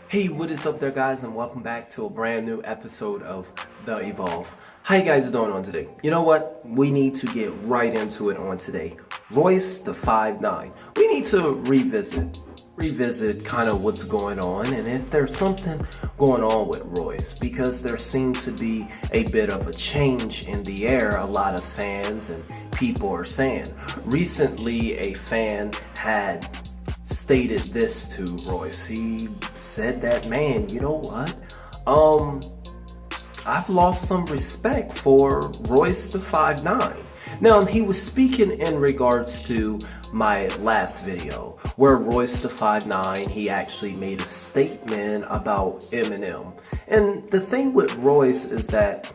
Hey, what is up there, guys, and welcome back to a brand new episode of The Evolve. How you guys doing on today? You know what? We need to get right into it on today. Royce the 5'9". We need to revisit kind of what's going on and if there's something going on with Royce, because there seems to be a bit of a change in the air. A lot of fans and people are saying. Recently, a fan had stated this to Royce. He said that, man, you know what? I've lost some respect for Royce the 5'9". Now, he was speaking in regards to my last video where Royce the 5'9", he actually made a statement about Eminem. And the thing with Royce is that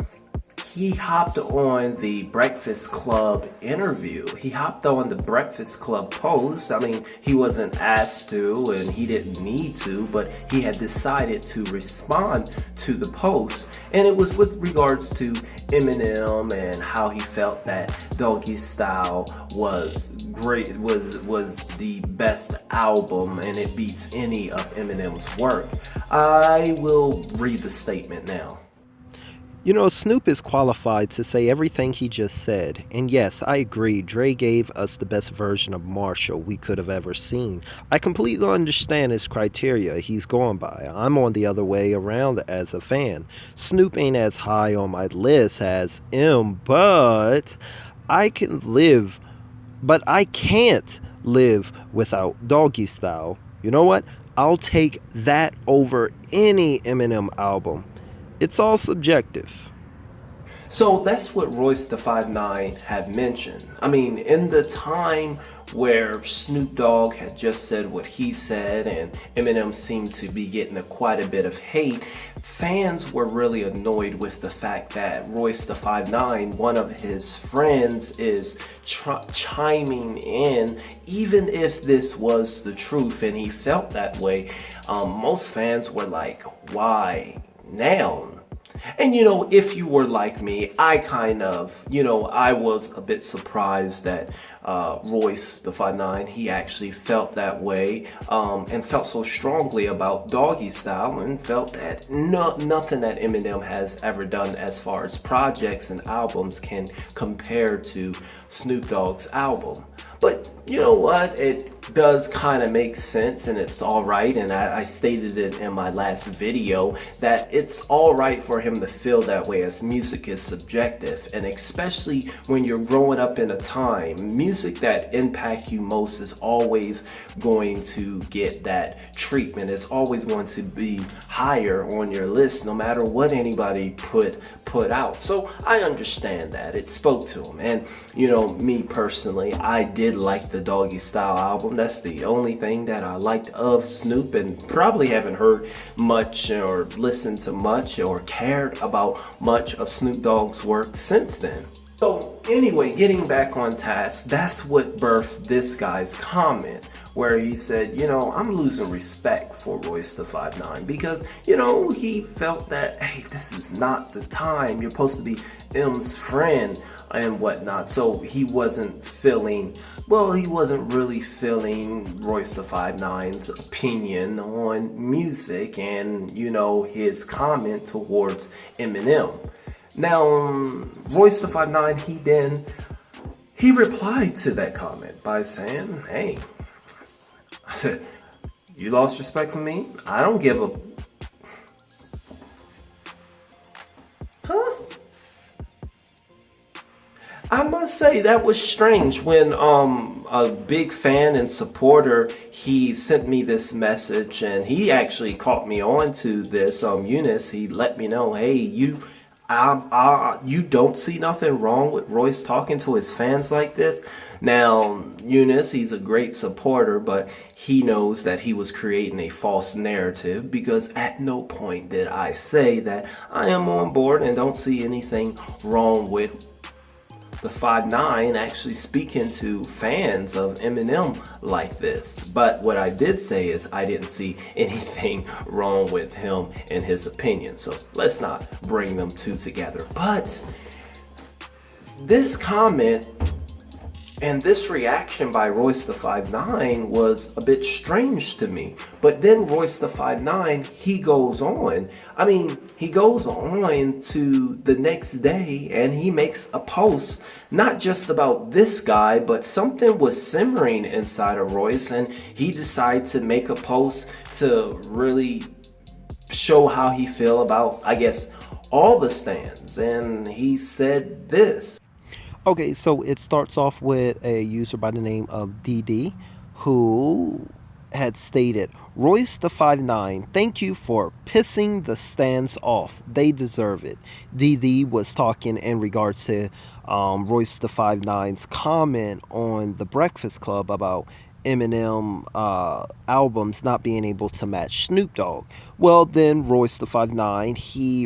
he hopped on the Breakfast Club interview. He hopped on the Breakfast Club post. I mean, he wasn't asked to and he didn't need to, but he had decided to respond to the post. And it was with regards to Eminem and how he felt that Doggy Style was great, was the best album and it beats any of Eminem's work. I will read the statement now. You know, Snoop is qualified to say everything he just said. And yes, I agree, Dre gave us the best version of Marshall we could have ever seen. I completely understand his criteria he's going by. I'm on the other way around as a fan. Snoop ain't as high on my list as M, but I can't live without Doggy Style. You know what? I'll take that over any Eminem album. It's all subjective. So that's what Royce the 5'9" had mentioned. I mean, in the time where Snoop Dogg had just said what he said and Eminem seemed to be getting quite a bit of hate, fans were really annoyed with the fact that Royce the 5'9", one of his friends, is chiming in, even if this was the truth and he felt that way. Most fans were like, why now? And you know, if you were like me, I kind of, I was a bit surprised that Royce the 5'9", he actually felt that way and felt so strongly about Doggy Style and felt that nothing that Eminem has ever done as far as projects and albums can compare to Snoop Dogg's album. But you know what? It does kind of make sense and it's alright, and I stated it in my last video that it's alright for him to feel that way, as music is subjective, and especially when you're growing up in a time, music that impact you most is always going to get that treatment. It's always going to be higher on your list no matter what anybody put out. So I understand that. It spoke to him, and me personally, I did like the Doggy Style album. That's the only thing that I liked of Snoop, and probably haven't heard much or listened to much or cared about much of Snoop Dogg's work since then. So anyway, getting back on task, that's what birthed this guy's comment, where he said, I'm losing respect for Royce the 5'9", because, he felt that, hey, this is not the time. You're supposed to be M's friend and whatnot. So he wasn't really feeling Royce the 5'9"'s opinion on music and, his comment towards Eminem. Now, Royce the 5'9", he replied to that comment by saying, hey, you lost respect for me? I don't give a... I must say that was strange when a big fan and supporter, he sent me this message, and he actually caught me on to this. Eunice, he let me know, hey, you don't see nothing wrong with Royce talking to his fans like this. Now, Eunice, he's a great supporter, but he knows that he was creating a false narrative, because at no point did I say that I am on board and don't see anything wrong with the 5'9" actually speaking to fans of Eminem like this. But what I did say is I didn't see anything wrong with him and his opinion. So let's not bring them two together. But this comment And this reaction by Royce the 5'9" was a bit strange to me. But then Royce the 5'9", he goes on. I mean, he goes on to the next day and he makes a post, not just about this guy, but something was simmering inside of Royce, and he decided to make a post to really show how he feel about, I guess, all the stands. And he said this. Okay, so it starts off with a user by the name of DD who had stated, Royce the 5'9", thank you for pissing the stands off. They deserve it. DD was talking in regards to Royce the 5'9"'s comment on The Breakfast Club about Eminem albums not being able to match Snoop Dogg. Well, then Royce the 5'9", he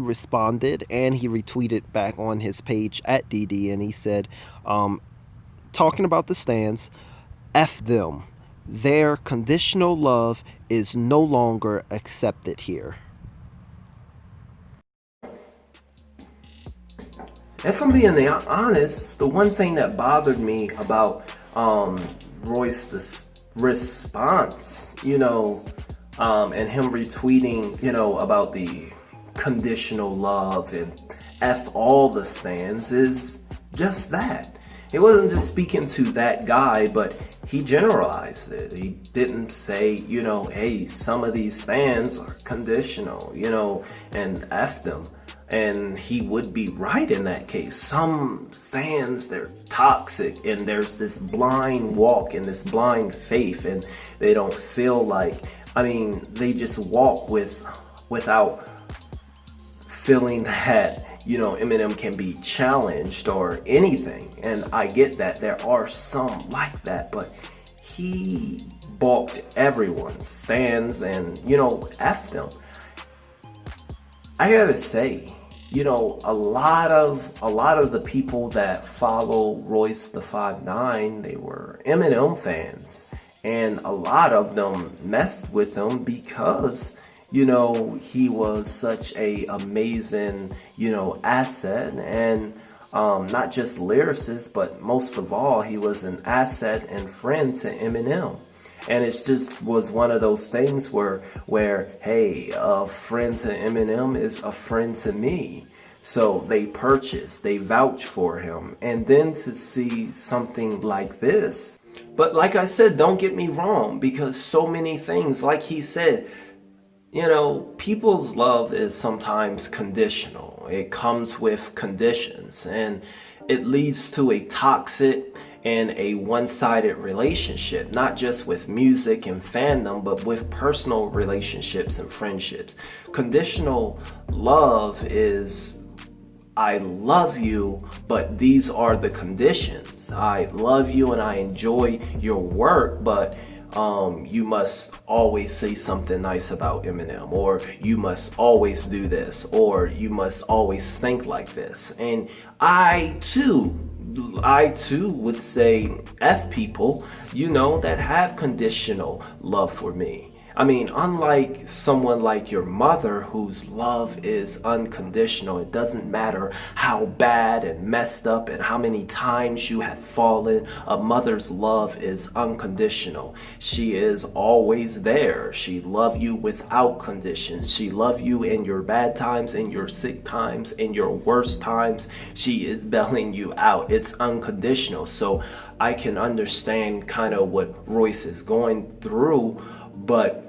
responded and he retweeted back on his page at DD, and he said, talking about the stands, F them. Their conditional love is no longer accepted here. And from being honest, the one thing that bothered me about Royce's response, and him retweeting, about the conditional love and F all the stands is just that. He wasn't just speaking to that guy, but he generalized it. He didn't say, hey, some of these stands are conditional, and F them. And he would be right in that case. Some stands, they're toxic, and there's this blind walk and this blind faith, and they don't feel like, they just walk without feeling that, Eminem can be challenged or anything. And I get that there are some like that, but he balked everyone, stands, and, F them. I gotta say, a lot of the people that follow Royce the 5'9", they were Eminem fans, and a lot of them messed with him because, he was such a amazing, asset, and not just lyricist, but most of all, he was an asset and friend to Eminem. And it just was one of those things where, hey, a friend to Eminem is a friend to me. So they vouch for him. And then to see something like this. But like I said, don't get me wrong, because so many things, like he said, people's love is sometimes conditional. It comes with conditions, and it leads to a toxic and a one-sided relationship, not just with music and fandom, but with personal relationships and friendships. Conditional love is, I love you, but these are the conditions. I love you and I enjoy your work, but you must always say something nice about Eminem, or you must always do this, or you must always think like this. And I too would say F people, that have conditional love for me. Unlike someone like your mother whose love is unconditional. It doesn't matter how bad and messed up and how many times you have fallen. A mother's love is unconditional. She is always there. She loves you without conditions. She loves you in your bad times, in your sick times, in your worst times. She is bailing you out. It's unconditional. So I can understand kind of what Royce is going through, but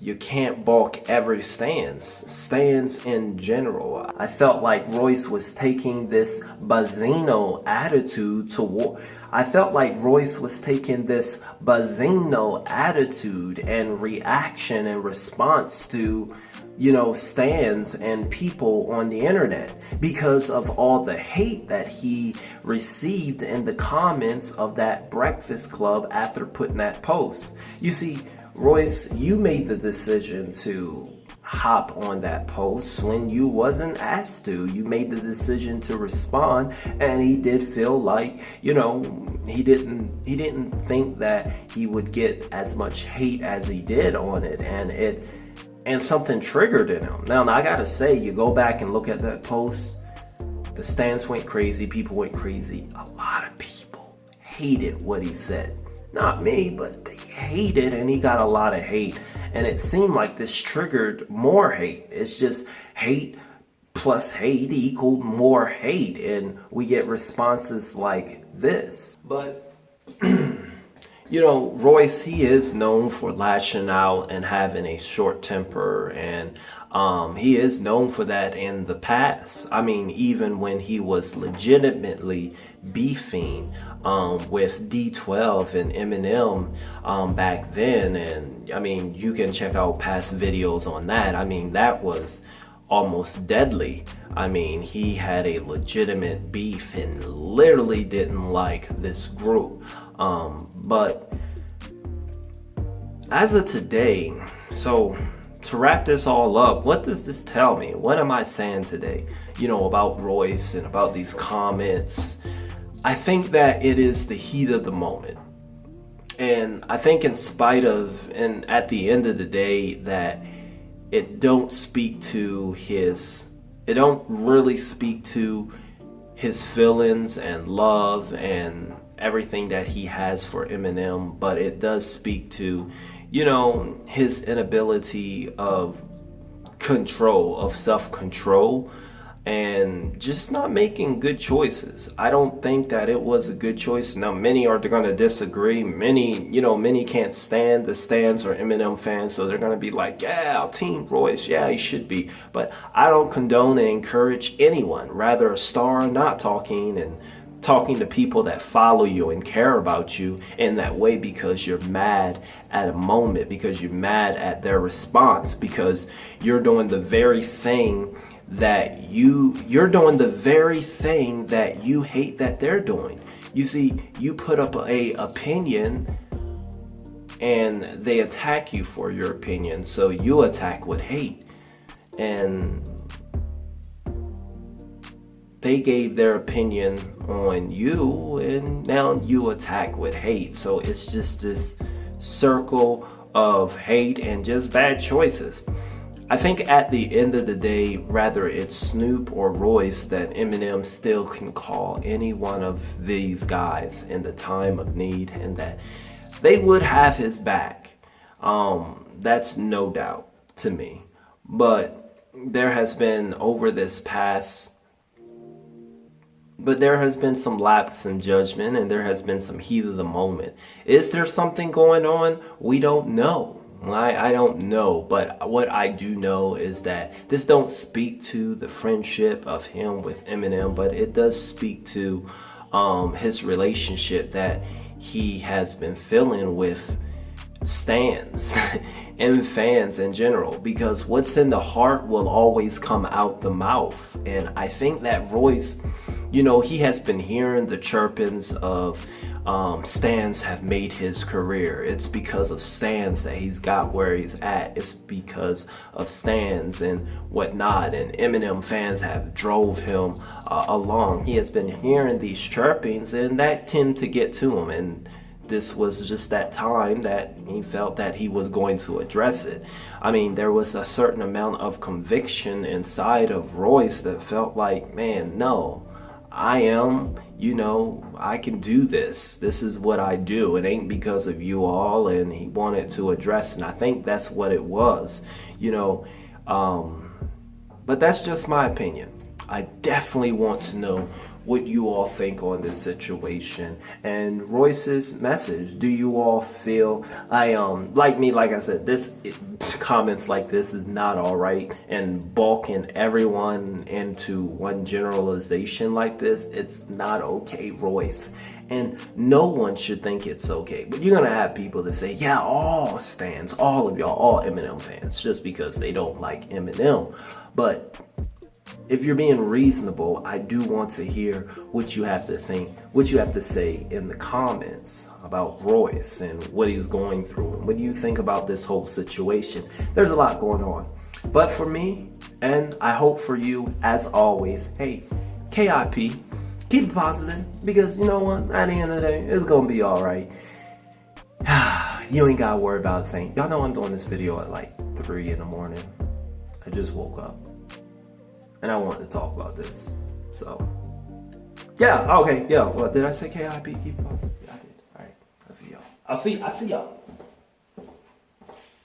you can't balk every stands in general. I felt like Royce was taking this Benzino attitude and reaction and response to, stands and people on the internet because of all the hate that he received in the comments of that Breakfast Club after putting that post. You see, Royce, you made the decision to hop on that post when you wasn't asked to. You made the decision to respond, and he did feel like, he didn't think that he would get as much hate as he did on it, and something triggered in him. Now I gotta say, you go back and look at that post, the stands went crazy, people went crazy. A lot of people hated what he said. Not me, but they hated, and he got a lot of hate. And it seemed like this triggered more hate. It's just hate plus hate equaled more hate, and we get responses like this. But you know, Royce, he is known for lashing out and having a short temper, and he is known for that in the past. I mean, even when he was legitimately beefing with D12 and Eminem back then, and I mean, you can check out past videos on that. I mean, that was almost deadly. I mean, he had a legitimate beef and literally didn't like this group. But as of today, so to wrap this all up, what does this tell me? What am I saying today, you know, about Royce and about these comments? I think that it is the heat of the moment. And I think in spite of, and at the end of the day, that it don't really speak to his feelings and love and everything that he has for Eminem, but it does speak to, you know, his inability of control, of self-control, and just not making good choices. I don't think that it was a good choice. Now, many are going to disagree. Many can't stand the Stans or Eminem fans, so they're going to be like, yeah, Team Royce, yeah, he should be. But I don't condone and encourage anyone, rather a star not talking and talking to people that follow you and care about you in that way because you're mad at a moment, because you're mad at their response, because you're doing the very thing that you're doing the very thing that you hate that they're doing. You see, you put up a opinion and they attack you for your opinion, so you attack with hate. And they gave their opinion on you, and now you attack with hate. So it's just this circle of hate and just bad choices. I think at the end of the day, rather it's Snoop or Royce, that Eminem still can call any one of these guys in the time of need, and that they would have his back. That's no doubt to me. But there has been some lapse in judgment, and there has been some heat of the moment. Is there something going on? We don't know. I don't know, but what I do know is that this don't speak to the friendship of him with Eminem, but it does speak to his relationship that he has been feeling with stans and fans in general, because what's in the heart will always come out the mouth. And I think that Royce, you know, he has been hearing the chirpings of stans have made his career. It's because of stans that he's got where he's at. It's because of stans and whatnot, and Eminem fans have drove him along. He has been hearing these chirpings, and that tend to get to him, and this was just that time that he felt that he was going to address it. I mean, there was a certain amount of conviction inside of Royce that felt like, man, no, I can do this. This is what I do. It ain't because of you all. And he wanted to address, and I think that's what it was, but that's just my opinion. I definitely want to know what you all think on this situation and Royce's message. Do you all feel like me? Like I said, comments like this is not all right, and bulking everyone into one generalization like this, it's not okay, Royce. And no one should think it's okay. But you're gonna have people that say, yeah, all stans, all of y'all, all Eminem fans, just because they don't like Eminem. But if you're being reasonable, I do want to hear what you have to think, what you have to say in the comments about Royce and what he's going through. And what do you think about this whole situation? There's a lot going on. But for me, and I hope for you, as always, hey, KIP, keep it positive, because you know what? At the end of the day, it's going to be all right. You ain't got to worry about a thing. Y'all know I'm doing this video at like 3 in the morning. I just woke up. And I wanted to talk about this. So, yeah, okay, yeah. Well, did I say KIP? Keep it positive. Yeah, I did. All right, I see y'all. I see y'all.